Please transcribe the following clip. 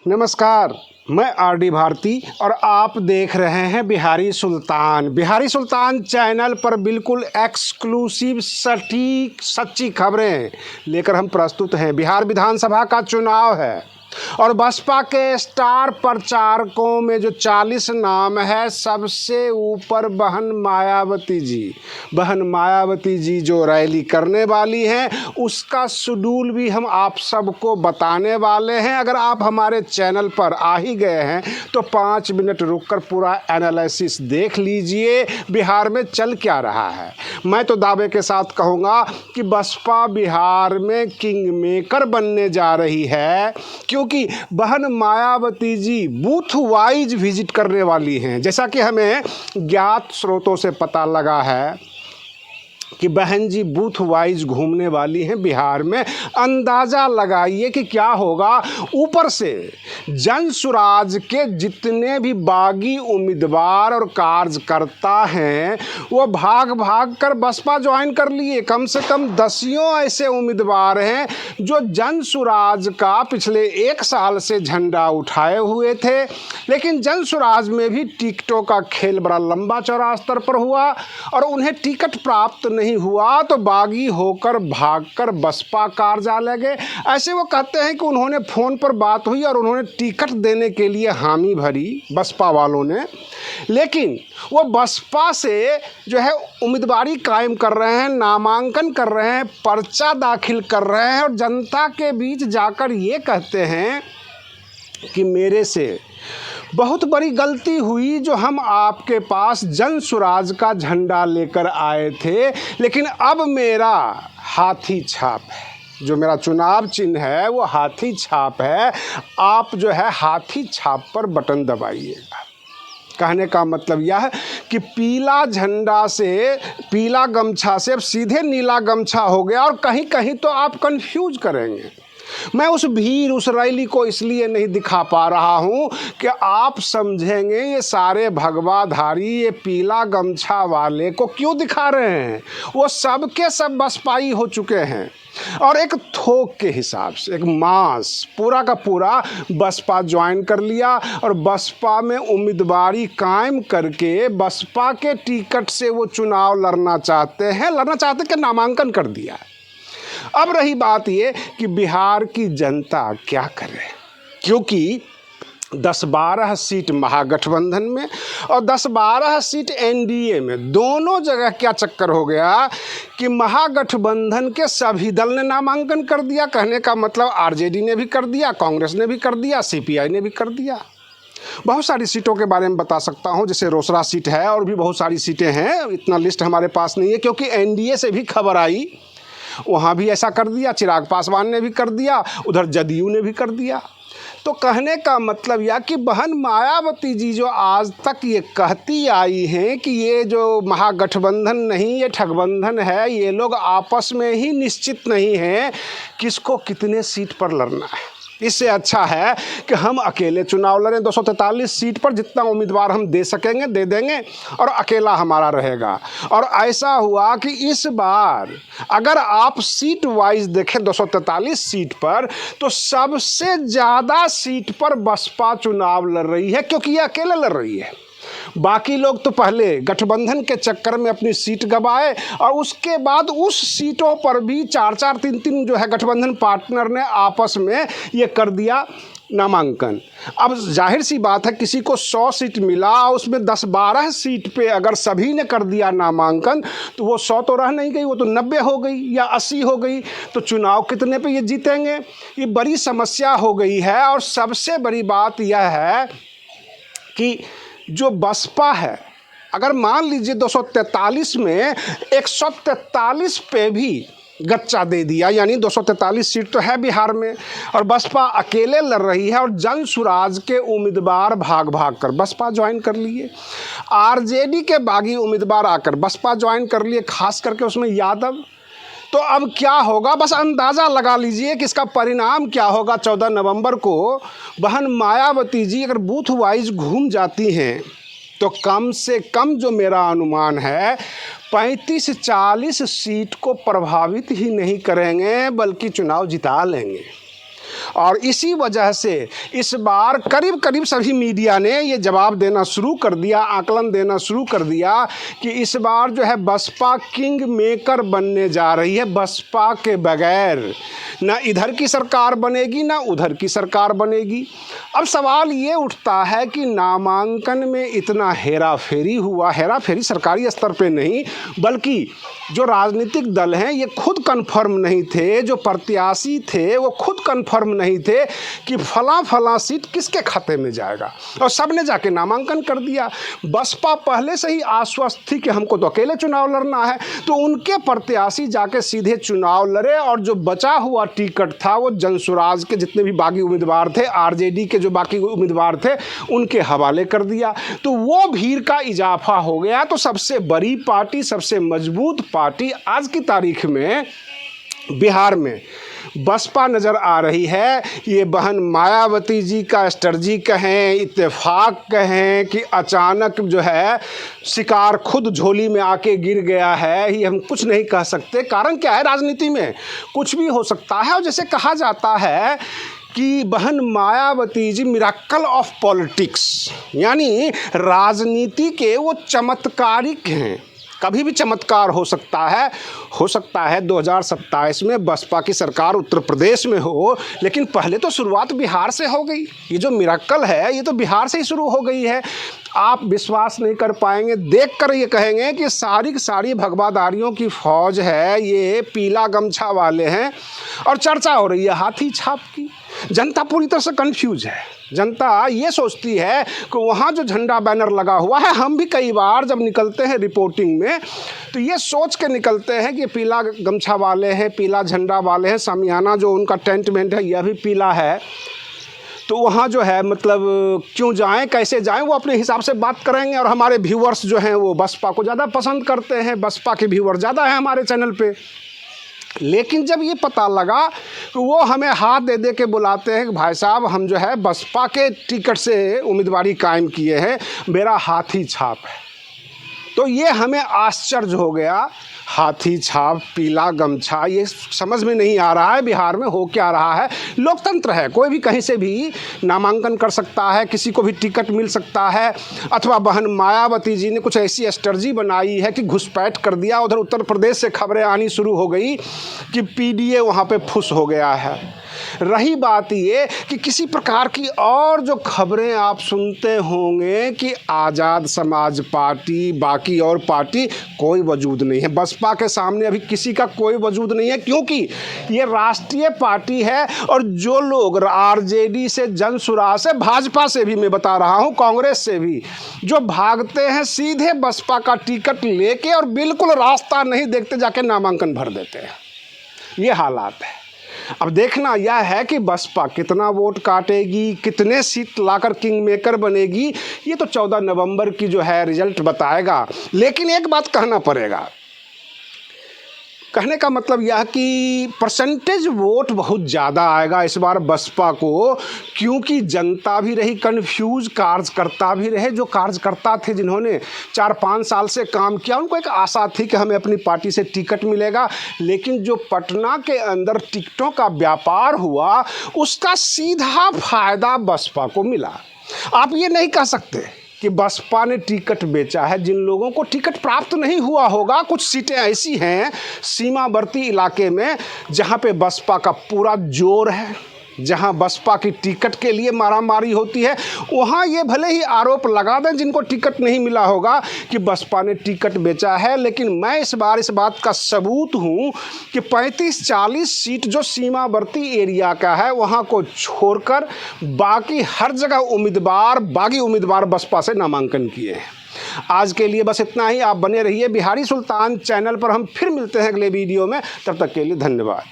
नमस्कार, मैं आरडी भारती और आप देख रहे हैं बिहारी सुल्तान। बिहारी सुल्तान चैनल पर बिल्कुल एक्सक्लूसिव सटीक सच्ची खबरें लेकर हम प्रस्तुत हैं। बिहार विधानसभा का चुनाव है और बसपा के स्टार प्रचारकों में जो 40 नाम है, सबसे ऊपर बहन मायावती जी जो रैली करने वाली हैं, उसका शेड्यूल भी हम आप सबको बताने वाले हैं। अगर आप हमारे चैनल पर आ ही गए हैं तो 5 मिनट रुककर पूरा एनालिसिस देख लीजिए, बिहार में चल क्या रहा है। मैं तो दावे के साथ कहूँगा कि बसपा बिहार में किंग मेकर बनने जा रही है, क्योंकि बहन Mayawati ji booth wise visit करने वाली हैं। जैसा कि हमें ज्ञात स्रोतों से पता लगा है कि बहन जी बूथ वाइज घूमने वाली हैं बिहार में। अंदाज़ा लगाइए कि क्या होगा। ऊपर से जन सुराज के जितने भी बागी उम्मीदवार और कार्यकर्ता हैं, वो भाग भाग कर बसपा ज्वाइन कर लिए। कम से कम 10 ऐसे उम्मीदवार हैं जो जन सुराज का पिछले 1 साल से झंडा उठाए हुए थे, लेकिन जन सुराज में भी टिकटों का खेल बड़ा लंबा चौड़ा स्तर पर हुआ और उन्हें टिकट प्राप्त नहीं हुआ तो बागी होकर भागकर बसपा कार्यालय गए। ऐसे वो कहते हैं कि उन्होंने फ़ोन पर बात हुई और उन्होंने टिकट देने के लिए हामी भरी बसपा वालों ने, लेकिन वो बसपा से जो है उम्मीदवारी कायम कर रहे हैं, नामांकन कर रहे हैं, पर्चा दाखिल कर रहे हैं और जनता के बीच जाकर ये कहते हैं कि मेरे से बहुत बड़ी गलती हुई जो हम आपके पास जन सुराज का झंडा लेकर आए थे, लेकिन अब मेरा हाथी छाप है, जो मेरा चुनाव चिन्ह है वो हाथी छाप है। आप जो है हाथी छाप पर बटन दबाइएगा। कहने का मतलब यह है कि पीला झंडा से, पीला गमछा से अब सीधे नीला गमछा हो गया और कहीं कहीं तो आप कंफ्यूज करेंगे। मैं उस भीड़, उस रैली को इसलिए नहीं दिखा पा रहा हूँ कि आप समझेंगे ये सारे भगवाधारी ये पीला गमछा वाले को क्यों दिखा रहे हैं। वो सब के सब बसपाई हो चुके हैं और एक थोक के हिसाब से, एक मास पूरा का पूरा बसपा ज्वाइन कर लिया और बसपा में उम्मीदवारी कायम करके बसपा के टिकट से वो चुनाव लड़ना चाहते कि नामांकन कर दिया। अब रही बात ये कि बिहार की जनता क्या करे, क्योंकि 10-12 सीट महागठबंधन में और 10-12 सीट एनडीए में, दोनों जगह क्या चक्कर हो गया कि महागठबंधन के सभी दल ने नामांकन कर दिया। कहने का मतलब आरजेडी ने भी कर दिया, कांग्रेस ने भी कर दिया, सीपीआई ने भी कर दिया। बहुत सारी सीटों के बारे में बता सकता हूं, जैसे रोसड़ा सीट है और भी बहुत सारी सीटें हैं। इतना लिस्ट हमारे पास नहीं है, क्योंकि एनडीए से भी खबर आई, वहाँ भी ऐसा कर दिया। चिराग पासवान ने भी कर दिया, उधर जदयू ने भी कर दिया। तो कहने का मतलब यह कि बहन मायावती जी जो आज तक ये कहती आई हैं कि ये जो महागठबंधन नहीं, ये ठगबंधन है, ये लोग आपस में ही निश्चित नहीं हैं किसको कितने सीट पर लड़ना है। इससे अच्छा है कि हम अकेले चुनाव लड़ें। 243 सीट पर जितना उम्मीदवार हम दे सकेंगे दे देंगे और अकेला हमारा रहेगा। और ऐसा हुआ कि इस बार अगर आप सीट वाइज देखें 243 सीट पर, तो सबसे ज़्यादा सीट पर बसपा चुनाव लड़ रही है, क्योंकि ये अकेले लड़ रही है। बाकी लोग तो पहले गठबंधन के चक्कर में अपनी सीट गंवाए और उसके बाद उस सीटों पर भी 4-4, 3-3 जो है गठबंधन पार्टनर ने आपस में ये कर दिया नामांकन। अब जाहिर सी बात है, किसी को 100 सीट मिला, उसमें 10-12 सीट पे अगर सभी ने कर दिया नामांकन, तो वो 100 तो रह नहीं गई, वो तो 90 हो गई या 80 हो गई। तो चुनाव कितने पे ये जीतेंगे, ये बड़ी समस्या हो गई है। और सबसे बड़ी बात यह है कि जो बसपा है, अगर मान लीजिए 243 में 143 पे भी गच्चा दे दिया, यानी 243 सीट तो है बिहार में और बसपा अकेले लड़ रही है और जन सुराज के उम्मीदवार भाग भाग कर बसपा ज्वाइन कर लिए, आरजेडी के बागी उम्मीदवार आकर बसपा ज्वाइन कर लिए, खास करके उसमें यादव। तो अब क्या होगा, बस अंदाज़ा लगा लीजिए कि इसका परिणाम क्या होगा। 14 नवंबर को बहन मायावती जी अगर बूथ वाइज घूम जाती हैं तो कम से कम जो मेरा अनुमान है 35-40 सीट को प्रभावित ही नहीं करेंगे, बल्कि चुनाव जिता लेंगे। और इसी वजह से इस बार करीब करीब सभी मीडिया ने ये जवाब देना शुरू कर दिया, आकलन देना शुरू कर दिया कि इस बार जो है बसपा किंग मेकर बनने जा रही है। बसपा के बगैर ना इधर की सरकार बनेगी ना उधर की सरकार बनेगी। अब सवाल ये उठता है कि नामांकन में इतना हेरा फेरी हुआ, हेरा फेरी सरकारी स्तर पे नहीं बल्कि जो राजनीतिक दल हैं ये खुद कन्फर्म नहीं थे, जो प्रत्याशी थे वो खुद कन्फर्म नहीं थे कि फला सीट किसके खाते में जाएगा, और सब ने जाके नामांकन कर दिया। बसपा पहले से ही आश्वस्त थी कि हमको तो अकेले चुनाव लड़ना है, तो उनके प्रत्याशी जाके सीधे चुनाव लड़े और जो बचा हुआ टिकट था वो जनसुराज के जितने भी बागी उम्मीदवार थे, आरजेडी के जो बाकी उम्मीदवार थे उनके हवाले कर दिया। तो वो भीड़ का इजाफा हो गया। तो सबसे बड़ी पार्टी, सबसे मजबूत पार्टी आज की तारीख में बिहार में बसपा नज़र आ रही है। ये बहन मायावती जी का स्ट्रैटेजी कहें, इत्तेफाक कहें कि अचानक जो है शिकार खुद झोली में आके गिर गया है, ये हम कुछ नहीं कह सकते। कारण क्या है, राजनीति में कुछ भी हो सकता है। और जैसे कहा जाता है कि बहन Mayawati ji miracle of politics, यानी राजनीति के वो चमत्कारिक हैं। कभी भी चमत्कार हो सकता है 2027 में बसपा की सरकार उत्तर प्रदेश में हो, लेकिन पहले तो शुरुआत बिहार से हो गई। ये जो मिरेकल है ये तो बिहार से ही शुरू हो गई है। आप विश्वास नहीं कर पाएंगे, देखकर ये कहेंगे कि सारी की सारी भगवाधारियों की फौज है, ये पीला गमछा वाले हैं। और चर्चा हो रही है हाथी छाप की। जनता पूरी तरह से कंफ्यूज है। जनता ये सोचती है कि वहाँ जो झंडा बैनर लगा हुआ है, हम भी कई बार जब निकलते हैं रिपोर्टिंग में तो ये सोच के निकलते हैं कि पीला गमछा वाले हैं, पीला झंडा वाले हैं, सामियाना जो उनका टेंट वेंट है यह भी पीला है, तो वहाँ जो है मतलब क्यों जाएं, कैसे जाएं, वो अपने हिसाब से बात करेंगे। और हमारे व्यूअर्स जो हैं वो बसपा को ज़्यादा पसंद करते हैं, बसपा के व्यूअर ज़्यादा हैं हमारे चैनल पे। लेकिन जब ये पता लगा तो वो हमें हाथ दे दे के बुलाते हैं कि भाई साहब हम जो है बसपा के टिकट से उम्मीदवारी कायम किए हैं, मेरा हाथी छाप है, तो ये हमें आश्चर्य हो गया। हाथी छाप, पीला गमछा, ये समझ में नहीं आ रहा है बिहार में हो क्या रहा है। लोकतंत्र है, कोई भी कहीं से भी नामांकन कर सकता है, किसी को भी टिकट मिल सकता है। अथवा बहन मायावती जी ने कुछ ऐसी स्ट्रैटेजी बनाई है कि घुसपैठ कर दिया। उधर उत्तर प्रदेश से खबरें आनी शुरू हो गई कि पीडीए वहाँ पे फुस हो गया है। रही बात ये कि किसी प्रकार की और जो खबरें आप सुनते होंगे कि आज़ाद समाज पार्टी, बाकी और पार्टी, कोई वजूद नहीं है। बसपा के सामने अभी किसी का कोई वजूद नहीं है, क्योंकि ये राष्ट्रीय पार्टी है। और जो लोग आरजेडी से, जनसुराज से, भाजपा से भी मैं बता रहा हूँ, कांग्रेस से भी जो भागते हैं सीधे बसपा का टिकट लेके और बिल्कुल रास्ता नहीं देखते जाके नामांकन भर देते हैं। ये हालात है। अब देखना यह है कि बसपा कितना वोट काटेगी, कितने सीट लाकर किंग मेकर बनेगी, ये तो 14 नवंबर की जो है रिजल्ट बताएगा। लेकिन एक बात कहना पड़ेगा, कहने का मतलब यह कि परसेंटेज वोट बहुत ज़्यादा आएगा इस बार बसपा को, क्योंकि जनता भी रही कन्फ्यूज, कार्यकर्ता भी रहे। जो कार्यकर्ता थे जिन्होंने 4-5 साल से काम किया, उनको एक आशा थी कि हमें अपनी पार्टी से टिकट मिलेगा। लेकिन जो पटना के अंदर टिकटों का व्यापार हुआ, उसका सीधा फायदा बसपा को मिला। आप ये नहीं कह सकते कि बसपा ने टिकट बेचा है। जिन लोगों को टिकट प्राप्त नहीं हुआ होगा, कुछ सीटें ऐसी हैं सीमावर्ती इलाके में जहां पे बसपा का पूरा जोर है, जहां बसपा की टिकट के लिए मारामारी होती है, वहां ये भले ही आरोप लगा दें जिनको टिकट नहीं मिला होगा कि बसपा ने टिकट बेचा है। लेकिन मैं इस बार इस बात का सबूत हूं कि 35-40 सीट जो सीमावर्ती एरिया का है वहां को छोड़कर बाकी हर जगह बागी उम्मीदवार बसपा से नामांकन किए हैं। आज के लिए बस इतना ही। आप बने रहिए बिहारी सुल्तान चैनल पर। हम फिर मिलते हैं अगले वीडियो में, तब तक के लिए धन्यवाद।